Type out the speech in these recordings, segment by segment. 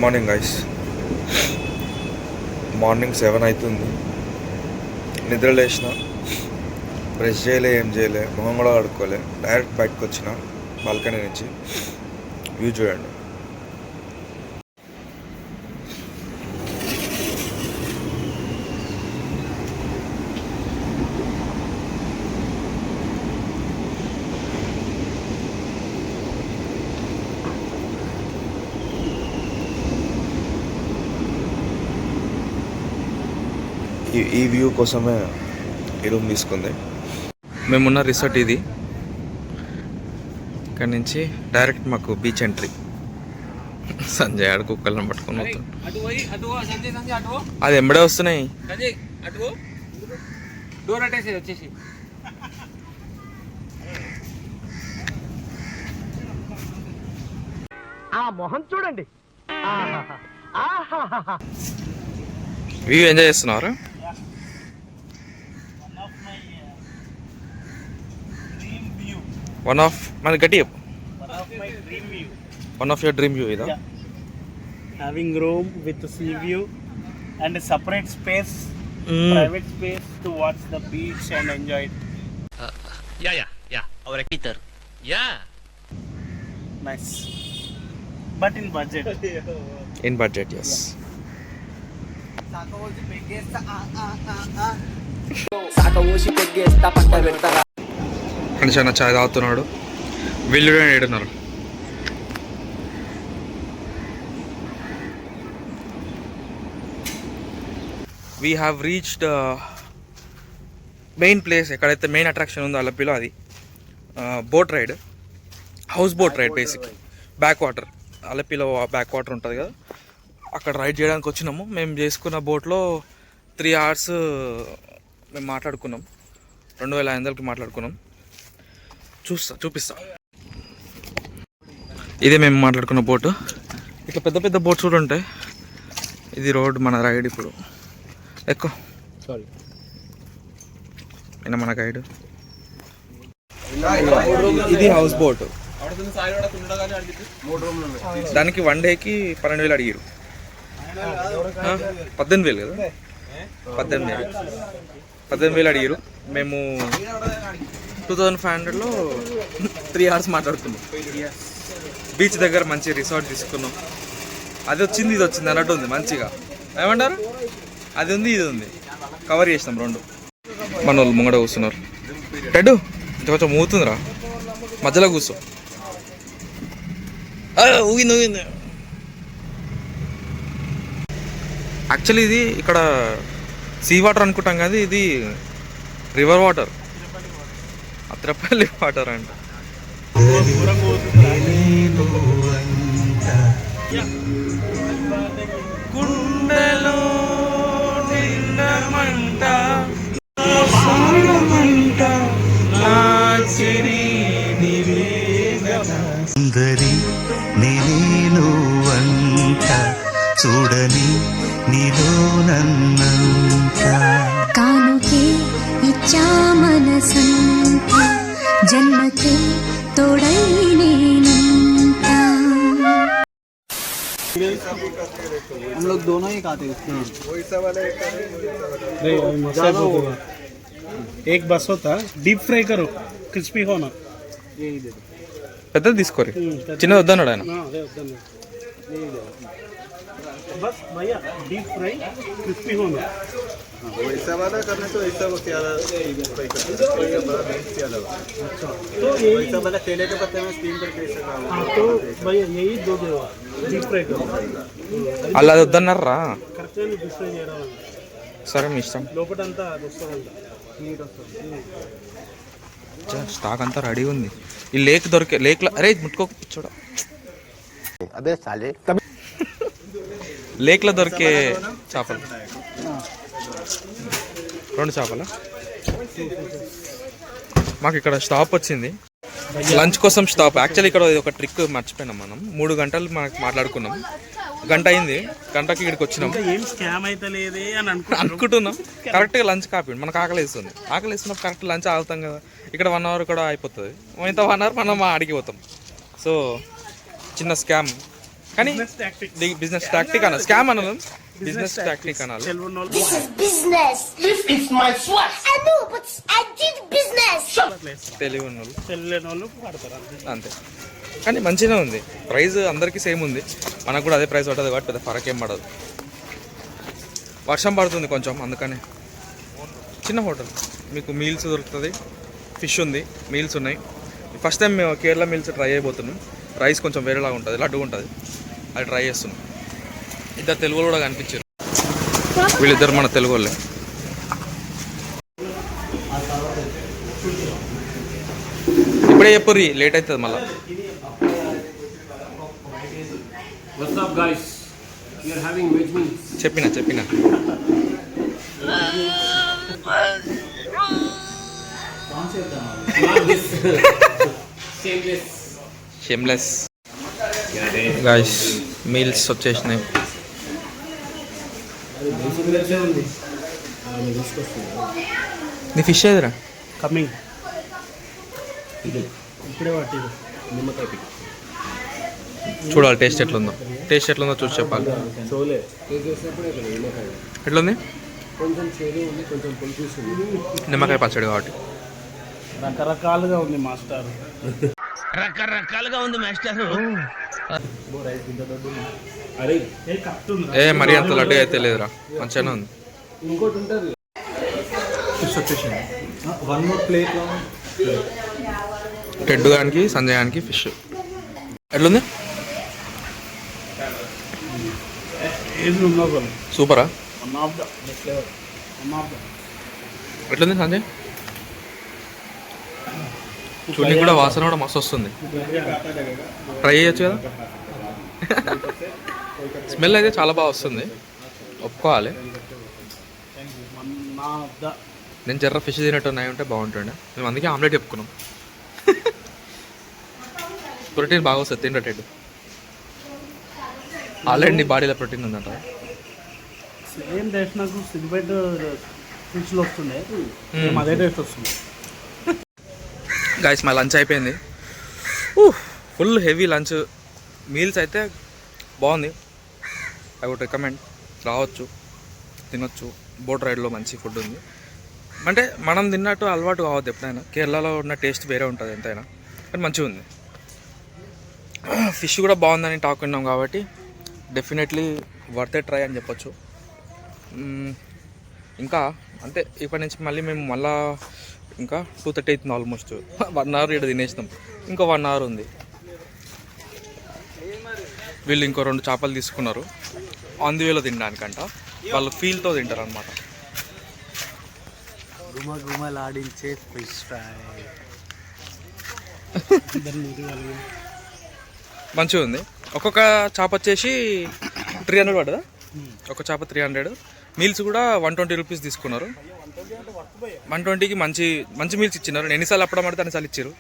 Morning guys. Morning 7 అవుతుంది. నిద్ర లేచిన, బ్రష్ చేయలే, ఏం చేయలే, మొహం కూడా కడుక్కోలే. డైరెక్ట్ బయటకు వచ్చిన బాల్కనీ నుంచి. వ్యూ చూడండి. ఈ వ్యూ కోసమే ఈ రూమ్ తీసుకుంది. మేమున్న రిసార్ట్ ఇది. ఇక్కడ నుంచి డైరెక్ట్ మాకు బీచ్ ఎంట్రీ. సంజయ్ ఆడ కుక్కలను పట్టుకొని వస్తాం. అది ఎంబడే వస్తున్నాయి. మొహం చూడండి. వ్యూ ఎంజాయ్ చేస్తున్నారు. One of my dream view ida. Having room with the sea view and a separate space, private space to watch the beach and enjoy it. Yeah. Our Peter. Yeah. Nice. But in budget. In budget, yes. మనిషి అన్న చాయ్ తాగుతున్నాడు. వీళ్ళు ఏడున్నారు. We have reached main place. ఎక్కడైతే main attraction ఉందో అల్లపిలో అది boat ride, house boat ride. Basic back water, అల్లపిలో బ్యాక్ వాటర్ ఉంటుంది కదా, అక్కడ రైడ్ చేయడానికి వచ్చినాము. మేము చేసుకున్న బోట్లో 3 hours మేము మాట్లాడుకున్నాం. 2500కి మాట్లాడుకున్నాం. చూపిస్తా. ఇదే మేము మాట్లాడుకున్న బోటు. ఇట్లా పెద్ద పెద్ద బోట్స్ కూడా ఉంటాయి. ఇది రోడ్, మన రైడ్. ఇప్పుడు ఎక్కువ అయినా మన గైడ్. ఇది హౌస్ బోట్. దానికి 1 dayకి 12,000 అడిగారు. 18,000 కదా, 18,000 అడిగారు. మేము 2500లో 3 hours మాట్లాడుకున్నాం. బీచ్ దగ్గర మంచి రిసార్ట్ తీసుకున్నాం. అది వచ్చింది, ఇది వచ్చింది అన్నట్టు ఉంది. మంచిగా ఏమంటారు, అది ఉంది, ఇది ఉంది, కవర్ చేసినాం 2. మన వాళ్ళు ముంగడ కూర్చున్నారు. టెడ్డు కొంచెం ఊగుతుందిరా, మధ్యలో కూర్చో. ఊగింది. యాక్చువల్లీ ఇది ఇక్కడ సీ వాటర్ అనుకుంటాం కదా, ఇది రివర్ వాటర్, అత్రపల్లి వాటర్ అంట. సుందరి నేను వంట చూడని నీలో నన్నంత కానుకే ఇచ్చా మనసంత జన్మకే తోడై నేనంతా. हम लोग दोनों ही खाते हैं. एक बस होता डीप फ्राई करो, क्रिस्पी होना. పెద్దది తీసుకోరు, చిన్నది వద్దన్నాడు ఆయన. बस भैया डीप फ्राई क्रिस्पी होना. वैसा वाला करना तो ऐसा वो क्या फ्राई करते हैं, बड़ा बेस्ट क्या लगा. अच्छा, तो ये वैसा वाला केले के पत्ते में स्टीम करके ऐसा खाओ. हाँ, तो भैया यही 2 देवा डीप फ्राई करो. అలా అది వద్దన్నారా? కరెక్ట్గా డీప్ ఫ్రై చేయడం. సరే మీ ఇష్టం. లోపలంతా వస్తుందంట, నీట్ వస్తుంది. స్టాక్ అంతా రెడీ ఉంది. ఈ లేక్ లేక్లో అరే ముట్టుకోక అదే సాలే లేక్లో దొరికే చేపలు. 2 చేపల. మాకు ఇక్కడ స్టాప్ వచ్చింది, లంచ్ కోసం స్టాప్. యాక్చువల్లీ ఇక్కడ ఒక ట్రిక్ మర్చిపోయినాం మనం. 3 గంటలు మనకు మాట్లాడుకున్నాం. గంట అయింది, గంటకి ఇక్కడికి వచ్చినాం. ఏం స్కామ్ అయితే లేదే అని అనుకుంటున్నాం. కరెక్ట్గా లంచ్ కాపీ. మనకు ఆకలి వేస్తుంది. ఆకలి వేస్తున్నప్పుడు కరెక్ట్ లంచ్ ఆగుతాం కదా. ఇక్కడ 1 hour కూడా అయిపోతుంది. మిగతా 1 hour మనం అడిగి పోతాం. సో చిన్న స్కామ్ కానీ బిజినెస్ టాక్టిక్ బిజినెస్ టాక్టిక్ అనాలి, స్కామ్ అనాలి, బిజినెస్ టాక్టిక్ అనాలి. This is business. This is my sweat. I know, but I did business. తెలివి ఉన్న వాళ్ళు తెలియని వాళ్ళు పడతారు అంతే. అంతే. కానీ మంచిగా ఉంది, ప్రైస్ అందరికీ సేమ్ ఉంది, మనకు కూడా అదే ప్రైస్ పడుతుంది కాబట్టి పెద్ద ఫరక్ ఏం పడదు. వర్షం పడుతుంది కొంచెం అందుకనే. చిన్న హోటల్, మీకు మీల్స్ దొరుకుతుంది, ఫిష్ ఉంది, మీల్స్ ఉన్నాయి. ఫస్ట్ టైం మేము కేరళ మీల్స్ ట్రై అయిపోతున్నాం. రైస్ కొంచెం వేరేలాగా ఉంటుంది, లడ్డుగా ఉంటుంది, అది ట్రై చేస్తున్నాం. ఇద్దరు తెలుగు కూడా కనిపించారు, వీళ్ళిద్దరు మన తెలుగు వాళ్ళే. ఇప్పుడే చెప్పు, లేట్ అవుతుంది మళ్ళీ. What's up, guys? We are having veg meals. చెప్పిన Not this. Shameless. Shameless. Guys meals వచ్చేసినాయి. నీ ఫిష్ ఏదిరా? కమింగ్ ఇప్పుడే పట్టింది. నిమ్మకాయ పిక్. చూడాలి టేస్ట్ ఎట్లుందో, చూసి చెప్పాలి. చోలే చేసేటప్పుడు ఇక్కడ నిమ్మకాయ ఎట్లుంది? కొంచెం చేదు ఉంది, కొంచెం పులుపు ఉంది. నిమ్మకాయ పచ్చడి కాబట్టి రకరకాలుగా ఉంది మాస్టర్. రకరకాలుగా ఉంది మాస్టర్. అరే ఏ కరెక్ట్ ఉంది. ఏ మరీ అంత లడ్డు అయితే లేదురా, మంచిగానే ఉంది. ఇంకోటి ఉంటుంది. ఫిష్ వచ్చేసింది. One more plate. టెడ్డు గానికి సంజయ్ గానికి ఫిష్ ఎట్లుంది? ఏది ఉన్నా కూడా సూపరా? వన్ ఆఫ్ ద ఎట్లుంది సంజయ్? చూడడానికి కూడా వాసన కూడా మస్తు వస్తుంది. ట్రై చేయొచ్చు కదా. స్మెల్ అయితే చాలా బాగా వస్తుంది, ఒప్పుకోవాలి. నేను జర్ర ఫిష్ తినట్టు ఉన్నాయి ఉంటే బాగుంటుండే, మేము అందుకే ఆమ్లెట్ చెప్పుకున్నాం. ప్రోటీన్ బాగా వస్తుంది తినటట్టు. ఆల్రెడీ నీ బాడీలో ప్రోటీన్ ఉందంట. సేమ్ టేస్ట్ నాకు సిగ్బెడ్ ఫిష్లో వస్తుండే, అదే టేస్ట్ వస్తుంది. గాయస్ మా లంచ్ అయిపోయింది, ఫుల్ హెవీ లంచ్. మీల్స్ అయితే బాగుంది, ఐ వుడ్ రికమెండ్. రావచ్చు, తినొచ్చు. బోట్ రైడ్లో మంచి ఫుడ్ ఉంది. అంటే మనం తిన్నట్టు అలవాటు కావద్దు ఎప్పుడైనా, కేరళలో ఉన్న టేస్ట్ వేరే ఉంటుంది ఎంతైనా, కానీ మంచిగా ఉంది. ఫిష్ కూడా బాగుందని టాక్ విన్నాం కాబట్టి డెఫినెట్లీ వర్త్ ఏ ట్రై అని చెప్పొచ్చు. ఇంకా అంటే ఇప్పటి నుంచి మేము మళ్ళీ ఇంకా 2:30 అవుతుంది ఆల్మోస్ట్. 1 అవర్ ఇక్కడ తినేసినాం, ఇంకో 1 అవర్ ఉంది. వీళ్ళు ఇంకో 2 చేపలు తీసుకున్నారు ఆన్ ది వేలో తినడానికంట. వాళ్ళు ఫీల్తో తింటారు అనమాట. గుమలాడించే ఫిష్ ఫ్రై మంచిగా ఉంది. ఒక్కొక్క చేప వచ్చేసి 300 పడ్డదా? ఒక చేప 300. మీల్స్ కూడా 120 రూపీస్ తీసుకున్నారు. 120కి మంచి మంచి మీల్స్ ఇచ్చినారు. ఎన్నిసార్లు అప్పడం పడితే అన్నిసార్లు ఇచ్చారు.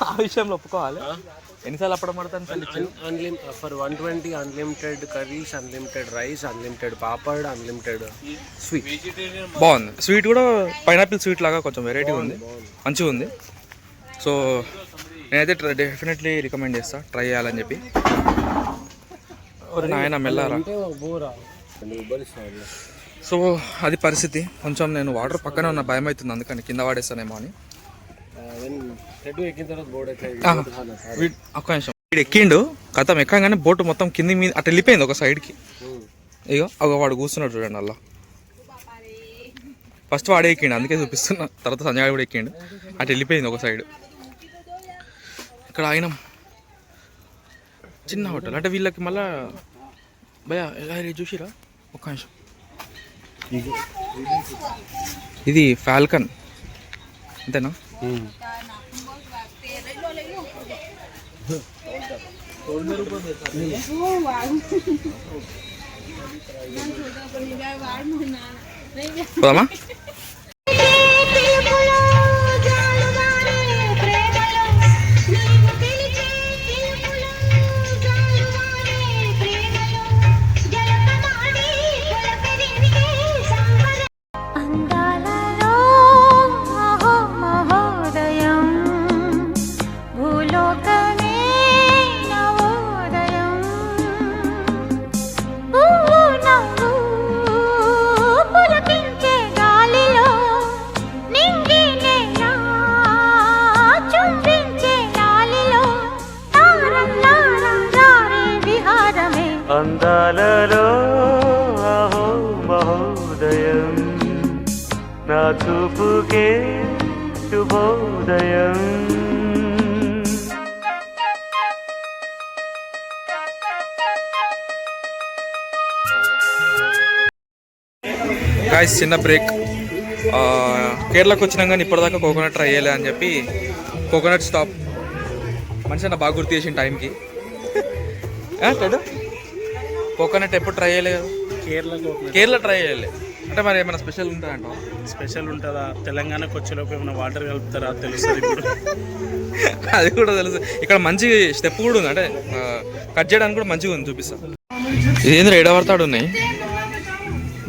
ఆ విషయంలో ఒప్పుకోవాలి, ఎన్నిసార్లు అప్పడం పడితే అన్నిసార్లు ఇచ్చారు. For 120 unlimited curries, unlimited rice, unlimited papad, unlimited sweet. బాగుంది. స్వీట్ కూడా పైనాపిల్ స్వీట్ లాగా కొంచెం వెరైటీ ఉంది, మంచిగా ఉంది. సో నేనైతే డెఫినెట్లీ రికమెండ్ చేస్తాను, ట్రై చేయాలని చెప్పి. నాయన మెల్లారా. సో అది పరిస్థితి. కొంచెం నేను వాటర్ పక్కనే ఉన్న, భయం అవుతుంది, అందుకని కింద వాడేస్తానేమో అని. ఒక్క నిమిషం. వీడు ఎక్కిండు, కథం ఎక్కగానే బోటు మొత్తం కింది మీద అటు వెళ్ళిపోయింది ఒక సైడ్కి. ఇగో ఒక వాడు కూర్చున్నాడు చూడండి అలా. ఫస్ట్ వాడే ఎక్కిండు, అందుకే చూపిస్తున్నా. తర్వాత సంజయ్ కూడా ఎక్కిండు, అటు వెళ్ళిపోయింది ఒక సైడ్. ఇక్కడ అయినాం, చిన్న హోటల్. అంటే వీళ్ళకి మళ్ళా భయ ఎలా చూసిరా. ఒక్క నిమిషం. ఇది ఫాల్కన్ అంతేనా? పోదామా? భూలోకమే నవోదయం. చూపుకే శుభోదయం. గాయస్ చిన్న బ్రేక్. కేరళకు వచ్చినాం కానీ ఇప్పటిదాకా కోకోనట్ ట్రై చేయలే అని చెప్పి కోకోనట్ స్టాప్. మనిషి అన్న బాగా గుర్తు చేసిన టైంకి. కోకోనట్ ఎప్పుడు ట్రై చేయలే కదా. కేరళ ట్రై చేయలే అంటే మరి ఏమైనా స్పెషల్ ఉంటుందంట? స్పెషల్ ఉంటుందా? తెలంగాణకు వచ్చేలోపు ఏమైనా వాటర్ కలుపుతారా తెలుస్తుంది ఇప్పుడు. అది కూడా తెలుసు. ఇక్కడ మంచి స్టెప్ కూడా ఉంది, అంటే కట్ చేయడానికి కూడా మంచిగా ఉంది, చూపిస్తా. ఇదేంద్ర ఏడవర్తాడు ఉన్నాయి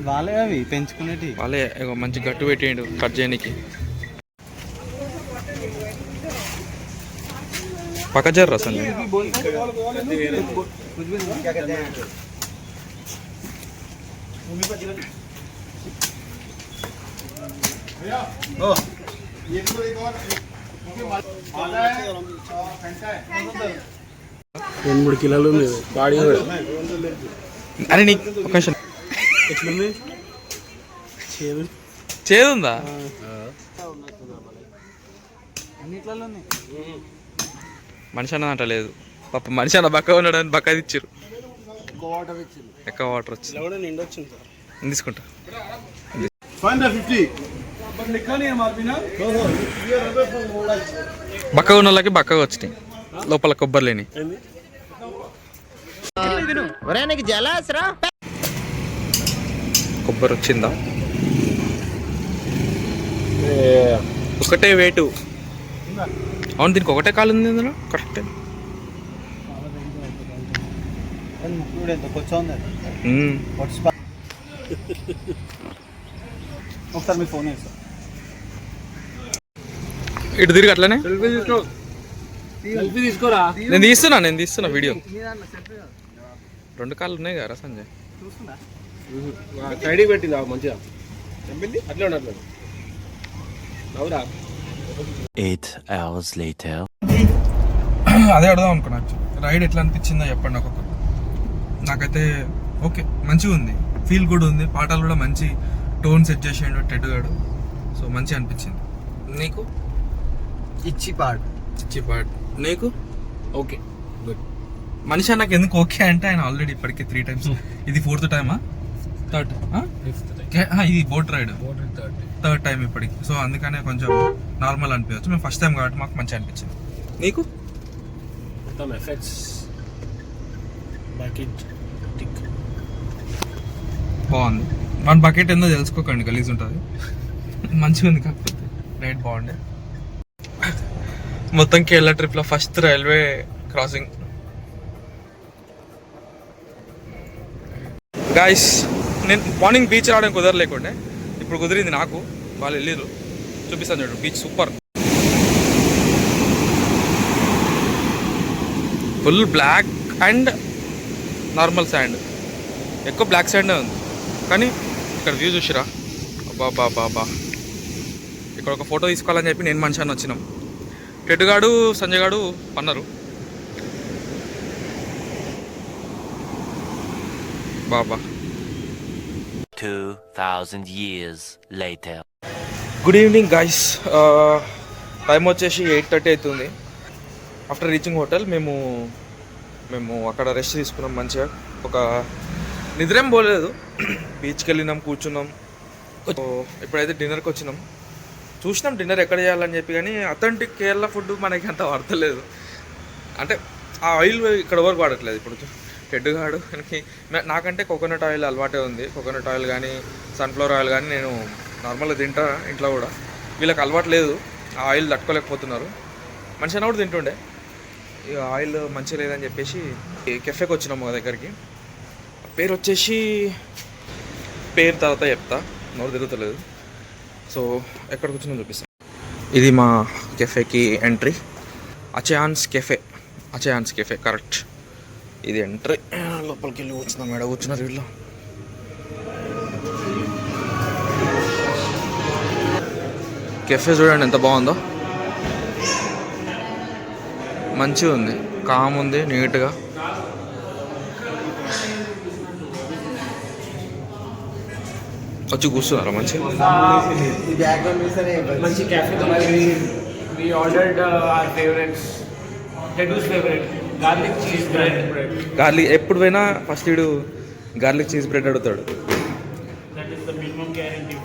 వాళ్ళే అవి పెంచుకునేటి. వాళ్ళే మంచి గట్టు పెట్టేయండు కట్ చేయడానికి. పక్క జర్రా సంజయ్. రెండు 3 కిలోలు ఉంది బాడీ కూడా. అరే నీకు ఒక నిమిషం. ఎట్లుంది? చేదుందా? మనిషి అన్న అంట లేదు పాప. మనిషి అన్న బక్క ఉన్నాడని బక్క ఇచ్చారు. ఎక్కువ వాటర్ వచ్చింది. తీసుకుంటా. బక్కగా ఉన్న వాళ్ళకి బక్కగా వచ్చినాయి, లోపల కొబ్బరి లేని. కొబ్బరి వచ్చిందా? ఒకటే వెయిట్. అవును, దీనికి ఒకటే కాలు ఉంది అందులో. కరెక్ట్. ఒకసారి మీ ఫోన్ వేస్తా. ఇటు తిరిగి అట్లనే తీసుకోరా. నేను తీస్తున్నా వీడియో. 2 కాళ్ళు ఉన్నాయి కదా సంజయ్. సైడ్కి పెట్టింది మంచిగా అట్లా ఉండదు. 8 hours later. అదే అడదాం అనుకున్నా. రైడ్ ఎట్లా అనిపించిందో చెప్పండి ఒక్కొక్క. నాకైతే ఓకే, మంచిగా ఉంది, ఫీల్ గుడ్ ఉంది. పాటలు కూడా మంచి టోన్ సెట్ చేసేయండు టెడ్ గాడు. సో మంచిగా అనిపించింది. నీకు? ఇచ్చి పాడు. నీకు? Okay good. మనిషి నాకు ఎందుకు ఓకే అంటే ఆయన ఆల్రెడీ ఇప్పటికి 3 times. ఇది 4th టైమా? 3rd? ఇది బోట్ రైడ్ 3rd టైం ఇప్పటికి. సో అందుకనే కొంచెం నార్మల్ అనిపించచ్చు. మేము ఫస్ట్ టైం కాబట్టి మాకు మంచిగా అనిపించింది. నీకు? మొత్తం ఎఫెక్ట్స్ బకెట్ టిక్ బాగుంది. 1 బకెట్ ఏందో తెలుసుకోకండి, గలీజ్ ఉంటుంది. మంచిగా ఉంది, కాకపోతే రైడ్ బాగుండే. మొత్తం కేరళ ట్రిప్లో ఫస్ట్ రైల్వే క్రాసింగ్. గాయస్ నేను మార్నింగ్ బీచ్ రావడానికి కుదరలేకుండే, ఇప్పుడు కుదిరింది నాకు. వాళ్ళు వెళ్ళిరు, చూపిస్తాను చూడు. Beach super, full black and normal sand. ఎక్కువ బ్లాక్ శాండే ఉంది, కానీ ఇక్కడ వ్యూ చూసిరా. బాబా ఇక్కడ ఒక ఫోటో తీసుకోవాలని చెప్పి నేను మనిషి అని వచ్చినాం. టెడ్ గాడు సంజయ్ గాడు పన్నారు. బాబా. 2000 years later. Good evening guys. Time వచ్చేసి 8:30 అవుతుంది. ఆఫ్టర్ రీచింగ్ హోటల్ మేము అక్కడ రెస్ట్ తీసుకున్నాం మంచిగా. ఒక నిద్రేం పోలేదు, బీచ్కి వెళ్ళినాం, కూర్చున్నాం. ఇప్పుడైతే డిన్నర్కి వచ్చినాం. చూసినాం డిన్నర్ ఎక్కడ చేయాలని చెప్పి, కానీ అథెంటిక్ కేరళ ఫుడ్ మనకి అంత వర్తలేదు. అంటే ఆ ఆయిల్ ఇక్కడ వరకు వాడట్లేదు. ఇప్పుడు టెడ్ గాడు నాకంటే కోకోనట్ ఆయిల్ అలవాటే ఉంది. కోకోనట్ ఆయిల్ కానీ సన్ఫ్లవర్ ఆయిల్ కానీ నేను నార్మల్గా తింటా ఇంట్లో కూడా. వీళ్ళకి అలవాటు లేదు, ఆ ఆయిల్ తట్టుకోలేకపోతున్నారు. మనిషి అన్న కూడా తింటుండే. ఇక ఆయిల్ మంచిగా లేదని చెప్పేసి కెఫేకి వచ్చినాము మా దగ్గరికి. పేరు వచ్చేసి పేరు తర్వాత చెప్తా, నోరు తిరుగుతలేదు. సో ఎక్కడికి వచ్చినా చూపిస్తాను. ఇది మా కెఫేకి ఎంట్రీ. అచయాన్స్ కెఫే కరెక్ట్. ఇది ఎంట్రీ. లోపలికి వెళ్ళి కూర్చున్నాం. మేడ కూర్చున్నారు వీళ్ళు. కెఫే చూడండి ఎంత బాగుందో, మంచిగా ఉంది, కామ్ ఉంది, నీట్గా. వచ్చి కూర్చున్నారా మంచిగా? మంచి cafe we ordered our favorites. Tedu's favorite garlic cheese bread. Garlic ఎప్పుడు పోయినా ఫస్ట్ వీడు గార్లిక్ చీజ్ బ్రెడ్ అడుగుతాడు. That is the minimum guarantee.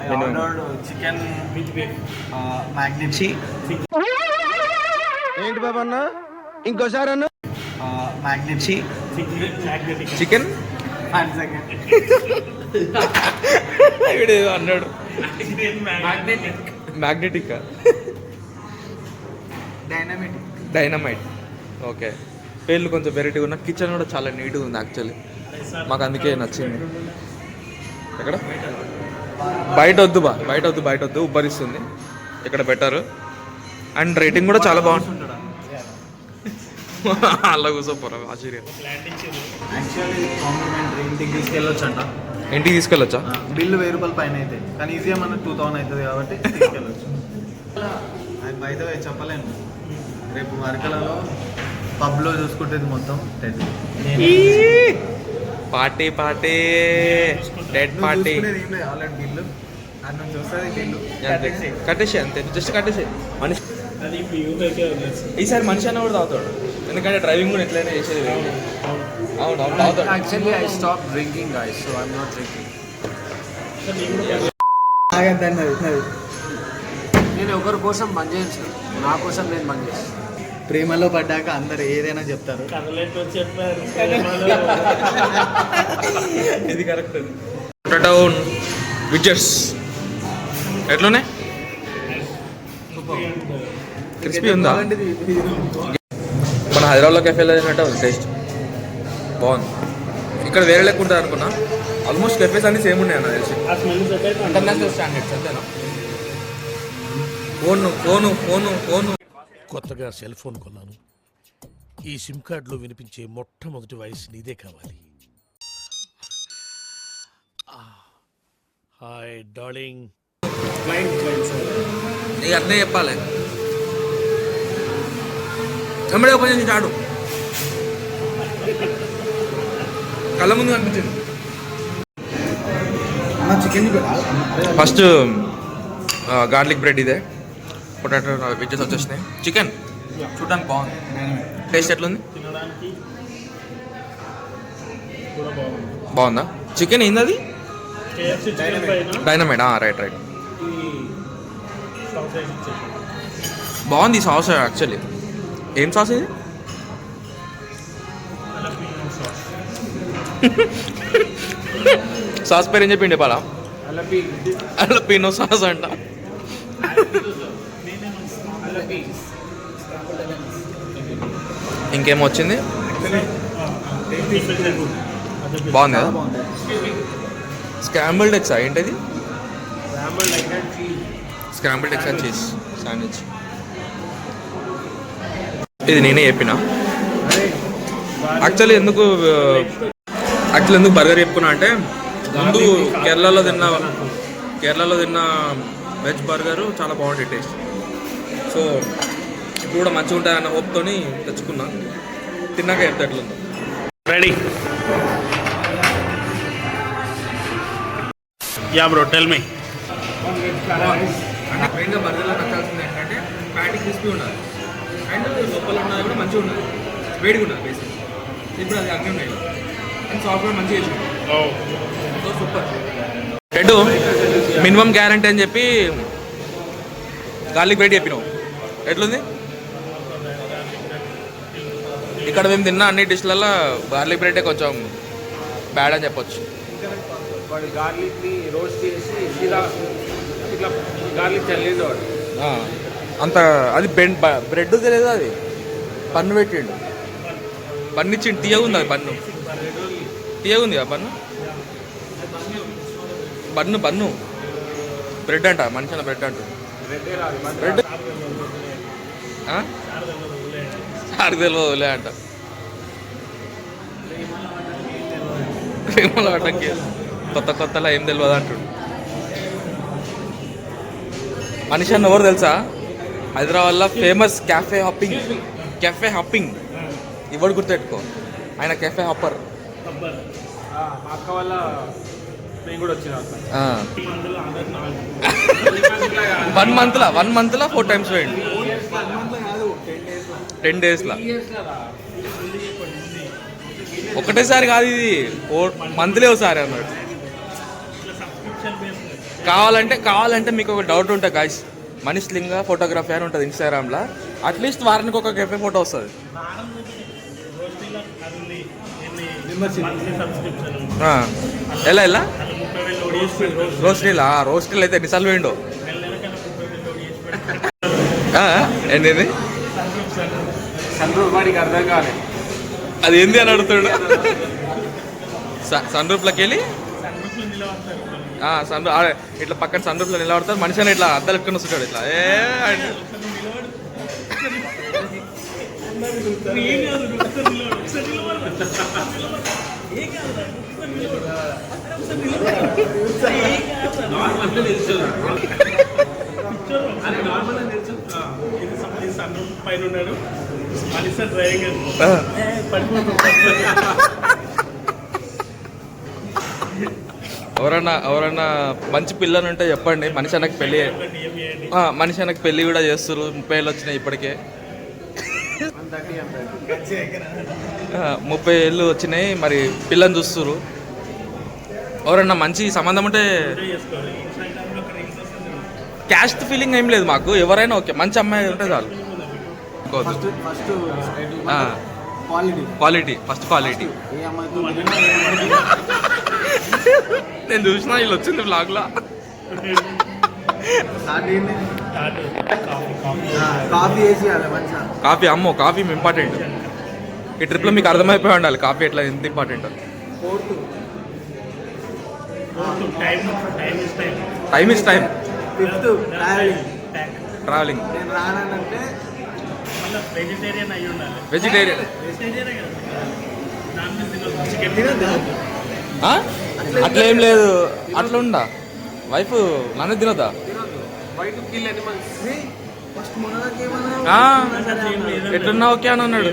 I ordered chicken With beef. magnet ఏంటి బాబా అన్న ఇంకోసారి అన్న magnet Magnetic. Chicken and second వీడు అన్నాడు Magnetic. Magnetic dynamite. ఓకే, పేర్లు కొంచెం వెరైటీగా ఉన్న. కిచెన్ కూడా చాలా నీట్గా ఉంది యాక్చువల్లీ, మాకు అందుకే నచ్చింది. ఎక్కడ బయట వద్దు బయట వద్దు ఉబ్బరిస్తుంది. ఇక్కడ బెటర్ అండ్ రేటింగ్ కూడా చాలా బాగుంటుంది. అలా కూర్చోపోరా ఆశ్చర్యం. యాక్చువల్లీ కాంప్లిమెంటరీ ఇంటికి తీసుకెళ్ళొచ్చు అంట. ఇంటికి తీసుకెళ్ళొచ్చా? బిల్లు 1000 రూపాయల పైన అయితే, కానీ ఈజీగా మనకు 2000 అవుతుంది కాబట్టి తీసుకెళ్ళొచ్చు. అది బయట చెప్పలేను. రేపు వర్కలలో పబ్లో చూసుకుంటేది మొత్తం Ted party dead party. Already bill అది నుంచి వస్తుంది బిల్లు కట్టేసి అంతే, జస్ట్ కట్టేసి. మనిషి అది ఇప్పుడు యూజ్ అయితే ఈసారి మనిషి అన్న కూడా తాగుతాడు, ఎందుకంటే డ్రైవింగ్ కూడా ఎట్లయినా చేసేది. అవును తాగుతాడు. Actually, I stopped drinking, guys, so I'm not drinking. నేను ఒకరి కోసం బంద్ చేయను, నా కోసం నేను బంద్ చేస్తాను. ప్రేమలో పడ్డాక అందరు ఏదైనా చెప్తారు. కదలేటో చెప్పారు. ఇది కరెక్ట్. పొటాటో విడ్జెట్స్ ఎట్లున్నాయి? క్రిస్పీ ఉందా? మన హైదరాబాద్లో కెఫేలో తిన్నట్టే ఉంది టేస్ట్, బాగుంది. ఇక్కడ వేరే లెక్క ఉంటుంది అనుకున్నా. ఆల్మోస్ట్ కెఫేస్ అన్ని సేమ్ ఉన్నాయి అన్న తెలిసి. ఆ స్మెల్ సెట్ అయితే ఇంటర్నేషనల్ స్టాండర్డ్స్ అంతేనా? ఫోను కొత్తగా సెల్ ఫోన్ కొన్నాను. ఈ సిమ్ కార్డులో వినిపించే మొట్టమొదటి వాయిస్ నీదే కావాలి. Hi darling. నీకు అర్థం చెప్పాలి. ఎమ్మడే ఓపెన్ చేసి ఆడు, కళ్ళ ముందు కనిపించింది. చికెన్ ఫస్ట్ గార్లిక్ బ్రెడ్ ఇదే, పొటాటో వెజెస్ వచ్చేసినాయి. చికెన్ చూడడానికి బాగుంది. టేస్ట్ ఎట్లుంది? తినడానికి కూడా బాగుంది. బాగుందా? చికెన్ ఏంది అది? KFC చికెన్ పైన డైనమైట్. రైట్ ఈ సాసేజ్ ఇచ్చేసి బాగుంది. సాస్ యాక్చువల్లీ ఏం సాస్ ఇది? jalapeno sauce. సాస్ పేరు ఏం చెప్పిండి పాలా? అలపీనో సాస్ అంట. ఇంకేమో వచ్చింది, బాగుంది కదా? స్క్రాంబుల్డ్ ఎగ్స్ ఏంటది? Scrambled eggs and cheese sandwich. ఇది నేనే చెప్పిన. యాక్చువల్లీ ఎందుకు బర్గర్ చెప్పుకున్నా అంటే, ముందు కేరళలో తిన్న వెజ్ బర్గరు చాలా బాగుంటుంది టేస్ట్. సో ఇప్పుడు కూడా మంచిగా ఉంటాయన్న హోప్తో తెచ్చుకున్నా. తిన్నాక చెప్తే ఎట్లుందో. Ready? Yeah, bro. Tell me. అంటే మెయిన్గా బర్గర్లో నచ్చాల్సింది ఏంటంటే ప్యాటీ క్రిస్పీ ఉండాలి అండ్ లోపల ఉన్నది కూడా మంచిగా ఉండాలి, వేడిగా ఉండాలి బేసిక్. ఇప్పుడు అది అన్నీ ఉన్నాయి అండ్ సాఫ్ట్ కూడా మంచిగా చేసింది. So super. Red minimum guarantee అని చెప్పి గార్లిక్ బ్రెడ్ చెప్పినావు, ఎట్లుంది? ఇక్కడ మేము తిన్న అన్ని డిష్లలో గార్లిక్ బ్రెడ్ కొంచెం బ్యాడ్ అని చెప్పొచ్చు. వాడు గార్లిక్ని రోస్ట్ చేసి ఇట్లా గార్లిక్ చల్లేదు వాడు. అంత అది బ్రెడ్ తెలియదు, అది పన్ను పెట్టిండు. పన్ను ఇచ్చిండు, తీయగా ఉంది అది పన్ను, తీయగా ఉంది ఆ పన్ను. బన్ను బ్రెడ్ అంట, మనిషి అన్న బ్రెడ్ అంట. బ్రెడ్ తెలియదు వదిలే అంట. ప్రేమలో అటంకి కొత్తలో ఏం తెలియదు అంటుండు. మనిషి అన్న ఎవరు తెలుసా? హైదరాబాద్లో ఫేమస్ క్యాఫే హాపింగ్ ఇవ్వడు, గుర్తుపెట్టుకో. ఆయన క్యాఫే హాపర్. మా అక్క వాళ్ళ నేను కూడా వచ్చిన మందులు అందరు 1 మంత్లో 4 times పోయింది 10 daysలో ఒకటేసారి కాదు ఇది 4 months ఒకసారి అన్నాడు. కావాలంటే మీకు ఒక డౌట్ ఉంటుంది గాయ్స్, మనీష్ లింగ ఫోటోగ్రఫీ అని ఉంటుంది ఇన్స్టాగ్రామ్లో. అట్లీస్ట్ వారానికి ఒక కెఫే ఫోటో వస్తుంది. ఎలా రోస్టీల్ అయితే ఎన్నిసార్లు వేయండు. ఏంటి వాడికి అర్థం కాలేదు. అది ఏంది అని అడుగుతాడు. సన్ రూఫ్లోకి వెళ్ళి ఇట్లా పక్కన సన్ రూఫ్లో నిలబడతారు. మనిషి అని ఇట్లా అద్దాలు పెట్టుకుని వస్తుంటాడు ఇట్లా పైన ఉన్నాడు మనిషి డ్రైవింగ్ ఎవరన్నా మంచి పిల్లలు ఉంటే చెప్పండి. మనిషి అన్నకి పెళ్ళి కూడా చేస్తారు. 30 ఏళ్ళు వచ్చినాయి ఇప్పటికే. 30 ఏళ్ళు వచ్చినాయి, మరి పిల్లని చూస్తారు. ఎవరన్నా మంచి సంబంధం ఉంటే క్యాస్ట్ ఫీలింగ్ ఏం లేదు మాకు. ఎవరైనా ఓకే, మంచి అమ్మాయి ఉంటే చాలు. Quality first quality. నేను చూసిన వీళ్ళు వచ్చింది బ్లాగ్లో. కాఫీ అమ్మో, కాఫీ ఇంపార్టెంట్. ఈ ట్రిప్లో మీకు అర్థమైపోయి ఉండాలి కాఫీ ఎట్లా ఎంత important. Time is time. Travelling vegetarian అట్లా ఏం లేదు. అట్లా ఉందా వైఫ్ నాన్న తినదా? ఎట్లున్నా ఓకే అని అన్నాడు.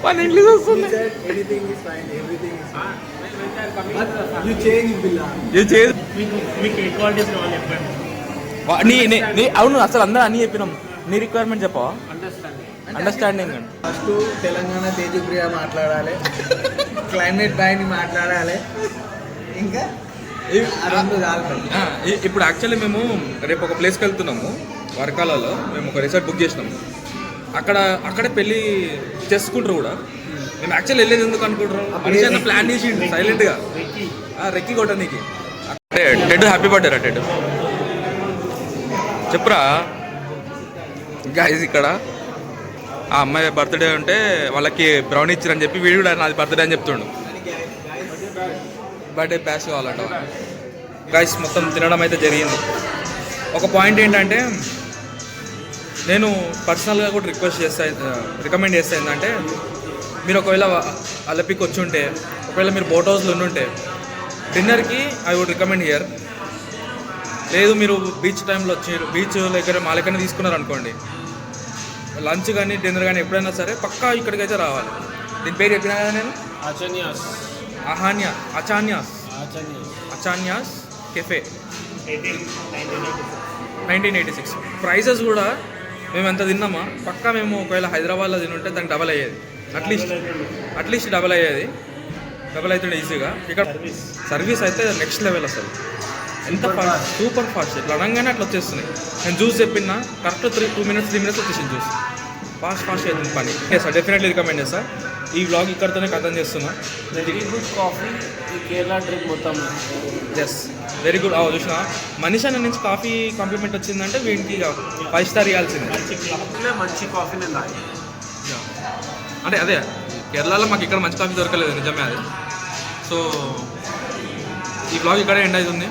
మన ఇంగ్లీష్ వస్తుంది. అవును, అసలు అందరూ అన్నీ చెప్పినాం. నీ రిక్వైర్మెంట్ చెప్పవా? అండర్స్టాండింగ్. ఫస్ట్ తెలంగాణ తేజప్రియ మాట్లాడాలి, క్లైమేట్ బాయ్ని మాట్లాడాలి, ఇంకా ఇప్పుడు యాక్చువల్లీ మేము రేపు ఒక ప్లేస్కి వెళ్తున్నాము వర్కాలలో. మేము ఒక రిసార్ట్ బుక్ చేసినాము. అక్కడే పెళ్ళి చేసుకుంటారు కూడా. మేము యాక్చువల్లీ వెళ్ళేది ఎందుకు అనుకుంటారు, మనిషి అన్న ప్లాన్ చేసిండు సైలెంట్గా రెక్కి కొట్టడానికి. టెడ్ హ్యాపీ బర్త్డే రా టెడ్. చెప్పురా గైస్. ఇక్కడ ఆ అమ్మాయి బర్త్డే ఉంటే వాళ్ళకి బ్రౌన్ ఇచ్చారని చెప్పి వీడు కూడా నాది బర్త్డే అని చెప్తుండు. బర్త్డే ప్యాస్ కావాలంట గైస్. మొత్తం తినడం అయితే జరిగింది. ఒక పాయింట్ ఏంటంటే, నేను పర్సనల్గా కూడా రికమెండ్ చేస్తా ఏంటంటే, మీరు ఒకవేళ అలపికి వచ్చి ఉంటే, ఒకవేళ మీరు బోట్ హౌస్లో ఉండుంటే డిన్నర్కి ఐ వుడ్ రికమెండ్ హియర్. లేదు మీరు బీచ్ టైంలో వచ్చారు, బీచ్ దగ్గర మా లెక్కనే తీసుకున్నారు అనుకోండి, లంచ్ కానీ డిన్నర్ కానీ ఎప్పుడైనా సరే పక్కా ఇక్కడికైతే రావాలి. దీని పేరు చెప్పినా కదా నేను, అచాన్యాస్ కెఫే 1986. ప్రైసెస్ కూడా మేము ఎంత తిన్నామా పక్కా మేము ఒకవేళ హైదరాబాద్లో తినుంటే దానికి డబల్ అయ్యేది. అట్లీస్ట్ డబల్ అయ్యేది. డబల్ అవుతుండే ఈజీగా. ఇక్కడ సర్వీస్ అయితే నెక్స్ట్ లెవెల్ అసలు. ఎంత ఫాస్ట్, సూపర్ ఫాస్ట్. ఇట్లా అనగానే అట్లా వచ్చేస్తున్నాయి. నేను జ్యూస్ చెప్పినా కరెక్ట్ 2 minutes 3 minutes వచ్చేసింది జ్యూస్. ఫాస్ట్ అవుతుంది పని. సార్ డెఫినెట్లీ రికమెండ్ చేస్తా. ఈ వ్లాగ్ ఇక్కడితోనే ఖతం చేస్తున్నా. వెరీ గుడ్ కాఫీ ఈ కేరళ ట్రిప్ మొత్తం. Yes, very good. చూసిన మనిషి అన్న నుంచి కాఫీ కాంప్లిమెంట్ వచ్చిందంటే వీడికి 5 star ఇవ్వాల్సిందే. మంచి కాఫీ నేను తాగి. అంటే అదే కేరళలో మాకు ఇక్కడ మంచి కాఫీ దొరకలేదు, నిజమే అది. సో ఈ బ్లాగ్ ఇక్కడే ఎండ్ అవుతుంది.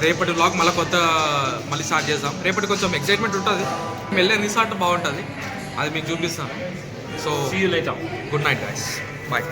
రేపటి బ్లాగ్ మళ్ళీ స్టార్ట్ చేద్దాం. రేపటి కొంచెం ఎక్సైట్మెంట్ ఉంటుంది. వెళ్ళే రిసార్ట్ బాగుంటుంది, అది మీకు చూపిస్తాను. So See you later. Good night guys, bye.